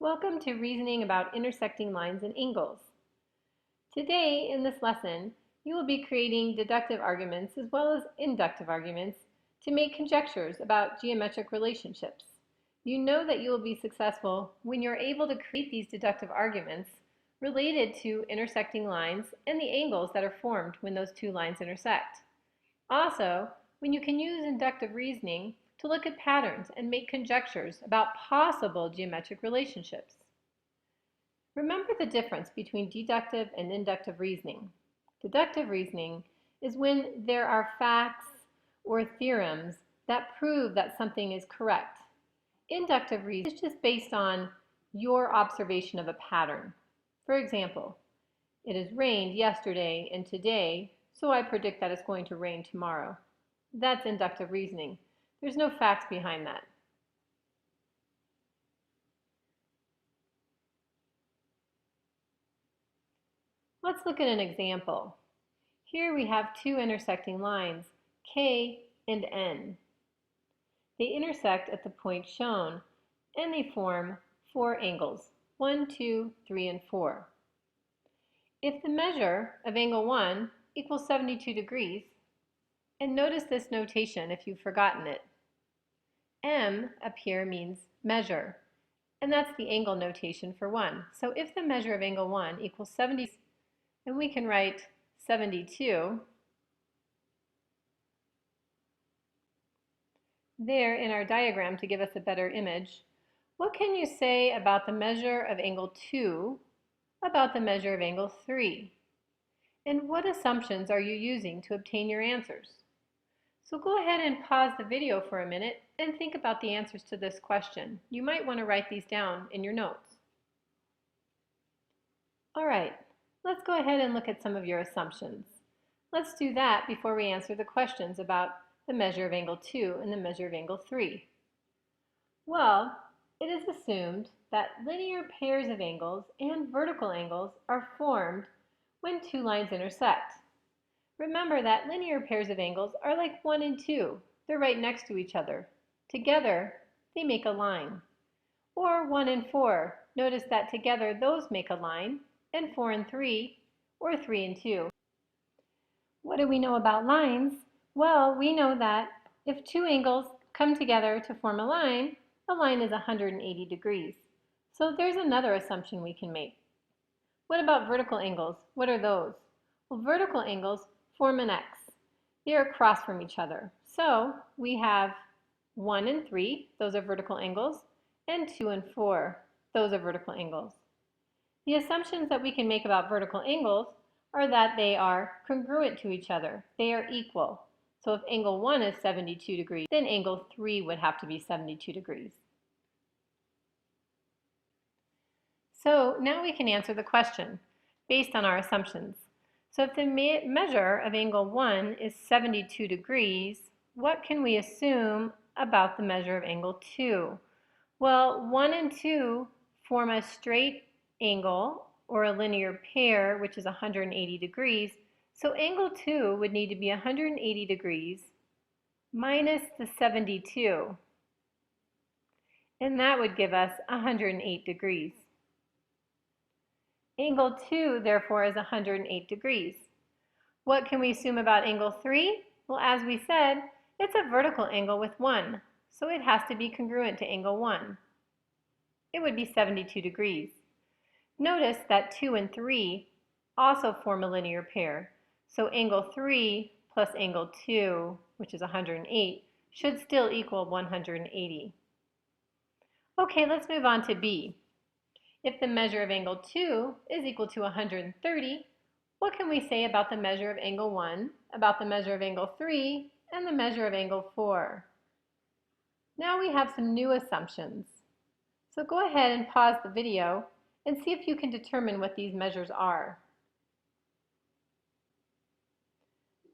Welcome to Reasoning about Intersecting Lines and Angles. Today, in this lesson, you will be creating deductive arguments as well as inductive arguments to make conjectures about geometric relationships. You know that you will be successful when you're able to create these deductive arguments related to intersecting lines and the angles that are formed when those two lines intersect. Also, when you can use inductive reasoning to look at patterns and make conjectures about possible geometric relationships. Remember the difference between deductive and inductive reasoning. Deductive reasoning is when there are facts or theorems that prove that something is correct. Inductive reasoning is just based on your observation of a pattern. For example, it has rained yesterday and today, so I predict that it's going to rain tomorrow. That's inductive reasoning. There's no facts behind that. Let's look at an example. Here we have two intersecting lines, K and N. They intersect at the point shown, and they form four angles, 1, 2, 3, and 4. If the measure of angle 1 equals 72 degrees, and notice this notation if you've forgotten it. M up here means measure, and that's the angle notation for 1. So if the measure of angle 1 equals 70, then we can write 72 there in our diagram to give us a better image. What can you say about the measure of angle 2 about the measure of angle 3? And what assumptions are you using to obtain your answers? So go ahead and pause the video for a minute and think about the answers to this question. You might want to write these down in your notes. All right, let's go ahead and look at some of your assumptions. Let's do that before we answer the questions about the measure of angle 2 and the measure of angle 3. Well, it is assumed that linear pairs of angles and vertical angles are formed when two lines intersect. Remember that linear pairs of angles are like 1 and 2. They're right next to each other. Together, they make a line. Or 1 and 4. Notice that together those make a line, and 4 and 3, or 3 and 2. What do we know about lines? Well, we know that if two angles come together to form a line is 180 degrees. So there's another assumption we can make. What about vertical angles? What are those? Well, vertical angles form an X. They are across from each other. So we have 1 and 3, those are vertical angles, and 2 and 4, those are vertical angles. The assumptions that we can make about vertical angles are that they are congruent to each other. They are equal. So if angle 1 is 72 degrees, then angle 3 would have to be 72 degrees. So now we can answer the question based on our assumptions. So if the measure of angle 1 is 72 degrees, what can we assume about the measure of angle 2? Well, 1 and 2 form a straight angle or a linear pair, which is 180 degrees. So angle 2 would need to be 180 degrees minus the 72. And that would give us 108 degrees. Angle 2, therefore, is 108 degrees. What can we assume about angle 3? Well, as we said, it's a vertical angle with 1, so it has to be congruent to angle 1. It would be 72 degrees. Notice that 2 and 3 also form a linear pair, so angle 3 plus angle 2, which is 108, should still equal 180. Okay, let's move on to B. If the measure of angle 2 is equal to 130, what can we say about the measure of angle 1, about the measure of angle 3, and the measure of angle 4? Now we have some new assumptions. So go ahead and pause the video and see if you can determine what these measures are.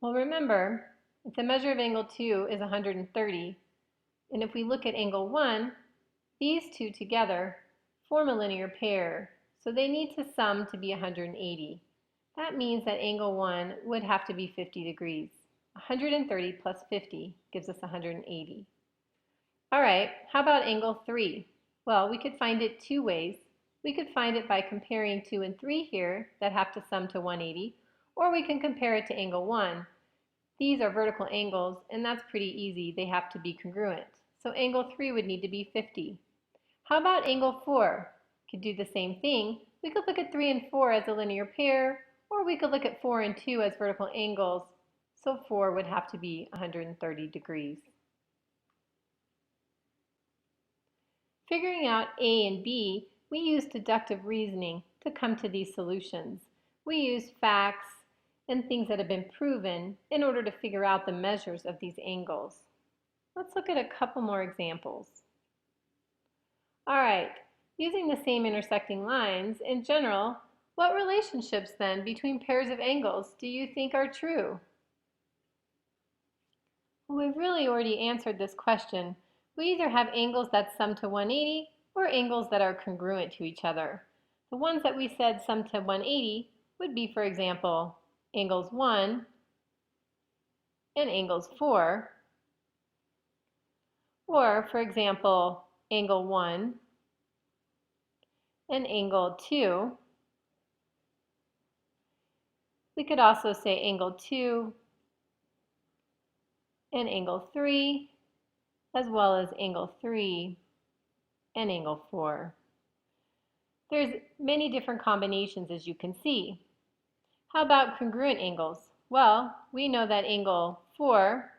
Well, remember, if the measure of angle 2 is 130, and if we look at angle 1, these two together form a linear pair, so they need to sum to be 180. That means that angle 1 would have to be 50 degrees. 130 plus 50 gives us 180. All right, how about angle 3? Well, we could find it two ways. We could find it by comparing 2 and 3 here that have to sum to 180, or we can compare it to angle 1. These are vertical angles, and that's pretty easy. They have to be congruent. So angle 3 would need to be 50. How about angle 4? Could do the same thing. We could look at 3 and 4 as a linear pair, or we could look at 4 and 2 as vertical angles. So 4 would have to be 130 degrees. Figuring out A and B, we use deductive reasoning to come to these solutions. We use facts and things that have been proven in order to figure out the measures of these angles. Let's look at a couple more examples. All right, using the same intersecting lines, in general, what relationships then between pairs of angles do you think are true? Well, we've really already answered this question. We either have angles that sum to 180 or angles that are congruent to each other. The ones that we said sum to 180 would be, for example, angles 1 and angles 4, or, for example, angle 1 and angle 2. We could also say angle 2 and angle 3, as well as angle 3 and angle 4. There's many different combinations, as you can see. How about congruent angles? Well, we know that angle 4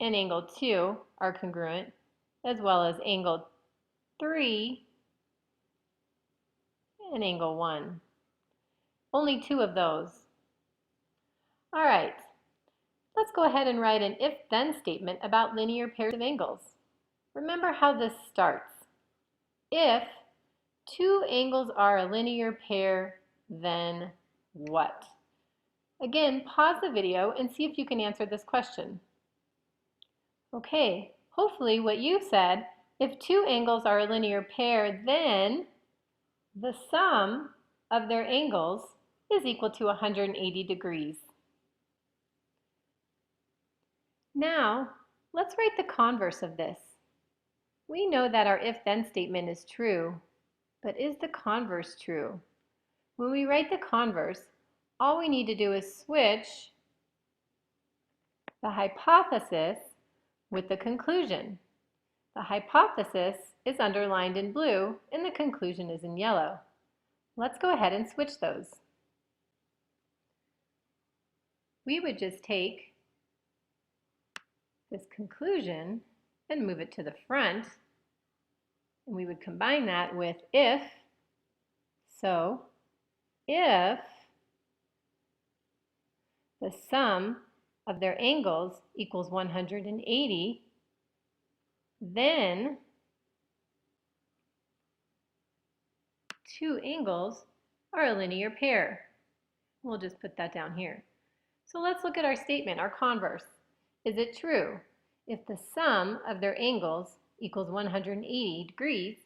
and angle 2 are congruent, as well as angle 3 and angle 1. Only two of those. All right, let's go ahead and write an if-then statement about linear pairs of angles. Remember how this starts. If two angles are a linear pair, then what? Again, pause the video and see if you can answer this question. Okay, hopefully what you said, if two angles are a linear pair, then the sum of their angles is equal to 180 degrees. Now, let's write the converse of this. We know that our if-then statement is true, but is the converse true? When we write the converse, all we need to do is switch the hypothesis with the conclusion. The hypothesis is underlined in blue and the conclusion is in yellow. Let's go ahead and switch those. We would just take this conclusion and move it to the front, and we would combine that with if. So, if the sum of their angles equals 180, then two angles are a linear pair. We'll just put that down here. So let's look at our statement, our converse. Is it true? If the sum of their angles equals 180 degrees,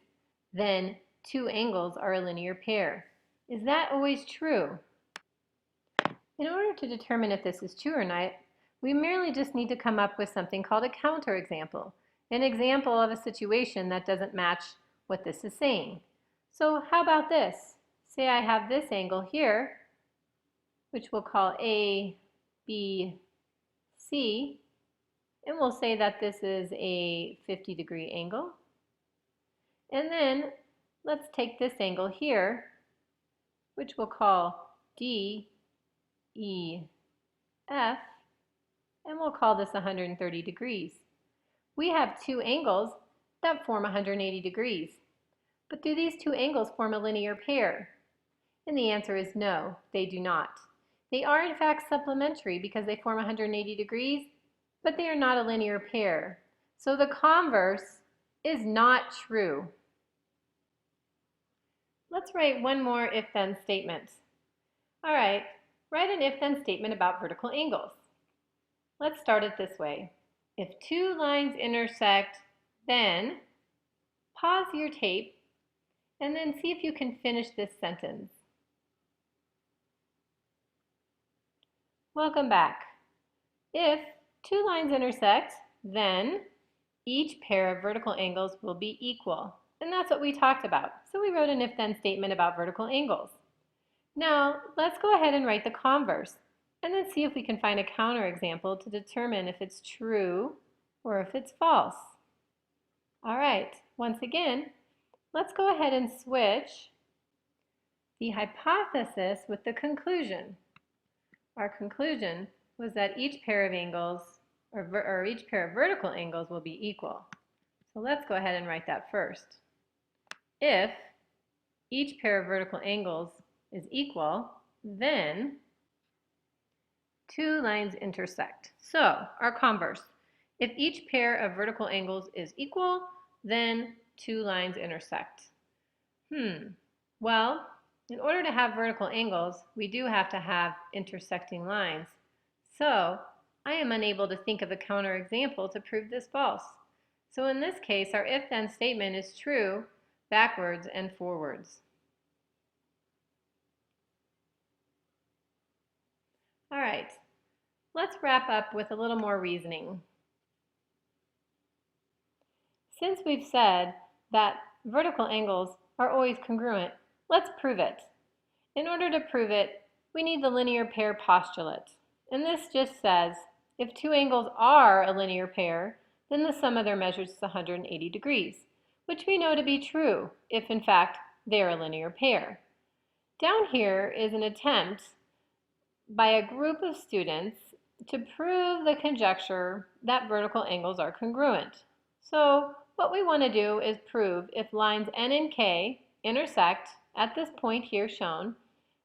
then two angles are a linear pair. Is that always true? In order to determine if this is true or not, we merely just need to come up with something called a counterexample, an example of a situation that doesn't match what this is saying. So how about this? Say I have this angle here, which we'll call A, B, C, and we'll say that this is a 50-degree angle. And then let's take this angle here, which we'll call D, E, F, and we'll call this 130 degrees. We have two angles that form 180 degrees. But do these two angles form a linear pair? And the answer is no, they do not. They are in fact supplementary because they form 180 degrees, but they are not a linear pair. So the converse is not true. Let's write one more if-then statement. All right, write an if-then statement about vertical angles. Let's start it this way. If two lines intersect, then pause your tape and then see if you can finish this sentence. Welcome back. If two lines intersect, then each pair of vertical angles will be equal. And that's what we talked about. So we wrote an if-then statement about vertical angles. Now, let's go ahead and write the converse, and then see if we can find a counterexample to determine if it's true or if it's false. All right, once again, let's go ahead and switch the hypothesis with the conclusion. Our conclusion was that each pair of angles, or each pair of vertical angles, will be equal. So let's go ahead and write that first. If each pair of vertical angles is equal, then two lines intersect. So our converse, if each pair of vertical angles is equal, then two lines intersect. Well, in order to have vertical angles, we do have to have intersecting lines. So I am unable to think of a counterexample to prove this false. So in this case, our if-then statement is true backwards and forwards. All right, let's wrap up with a little more reasoning. Since we've said that vertical angles are always congruent, let's prove it. In order to prove it, we need the linear pair postulate. And this just says, if two angles are a linear pair, then the sum of their measures is 180 degrees, which we know to be true if, in fact, they're a linear pair. Down here is an attempt by a group of students to prove the conjecture that vertical angles are congruent. So what we want to do is prove if lines N and K intersect at this point here shown,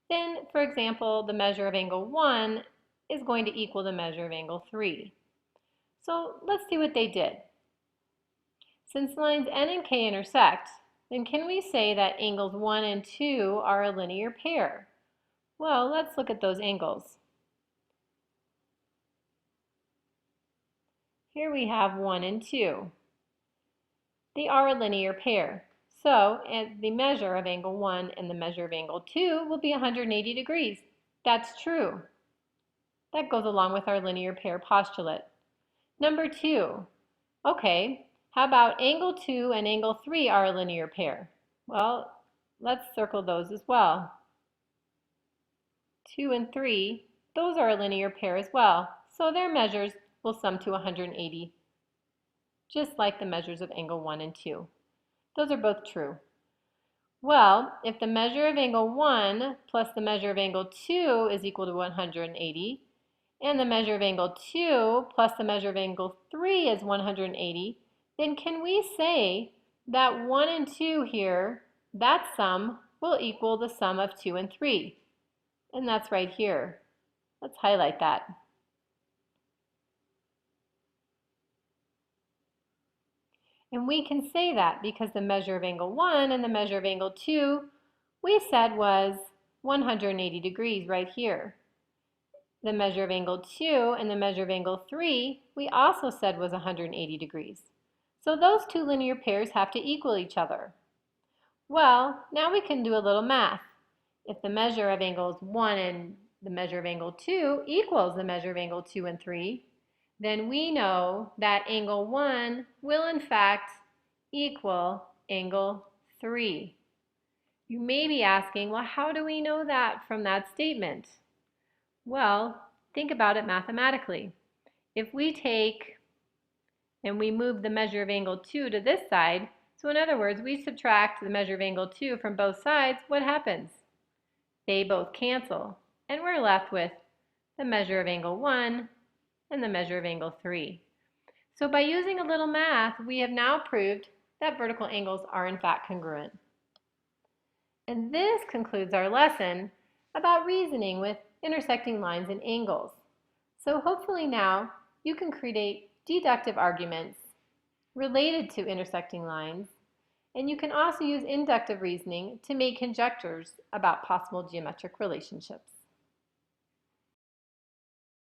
then, for example, the measure of angle 1 is going to equal the measure of angle 3. So let's see what they did. Since lines N and K intersect, then can we say that angles 1 and 2 are a linear pair? Well, let's look at those angles. Here we have 1 and 2. They are a linear pair. So the measure of angle 1 and the measure of angle 2 will be 180 degrees. That's true. That goes along with our linear pair postulate. Number 2. Okay, how about angle 2 and angle 3 are a linear pair? Well, let's circle those as well. 2 and 3, those are a linear pair as well. So their measures will sum to 180, just like the measures of angle 1 and 2. Those are both true. Well, if the measure of angle 1 plus the measure of angle 2 is equal to 180, and the measure of angle 2 plus the measure of angle 3 is 180, then can we say that 1 and 2 here, that sum will equal the sum of 2 and 3? And that's right here. Let's highlight that. And we can say that because the measure of angle 1 and the measure of angle 2 we said was 180 degrees right here. The measure of angle 2 and the measure of angle 3 we also said was 180 degrees. So those two linear pairs have to equal each other. Well, now we can do a little math. If the measure of angles 1 and the measure of angle 2 equals the measure of angle 2 and 3, then we know that angle 1 will in fact equal angle 3. You may be asking, well, how do we know that from that statement? Well, think about it mathematically. If we take and we move the measure of angle 2 to this side, so in other words, we subtract the measure of angle 2 from both sides, what happens? They both cancel, and we're left with the measure of angle 1 and the measure of angle 3. So by using a little math, we have now proved that vertical angles are in fact congruent. And this concludes our lesson about reasoning with intersecting lines and angles. So hopefully now you can create deductive arguments related to intersecting lines, and you can also use inductive reasoning to make conjectures about possible geometric relationships.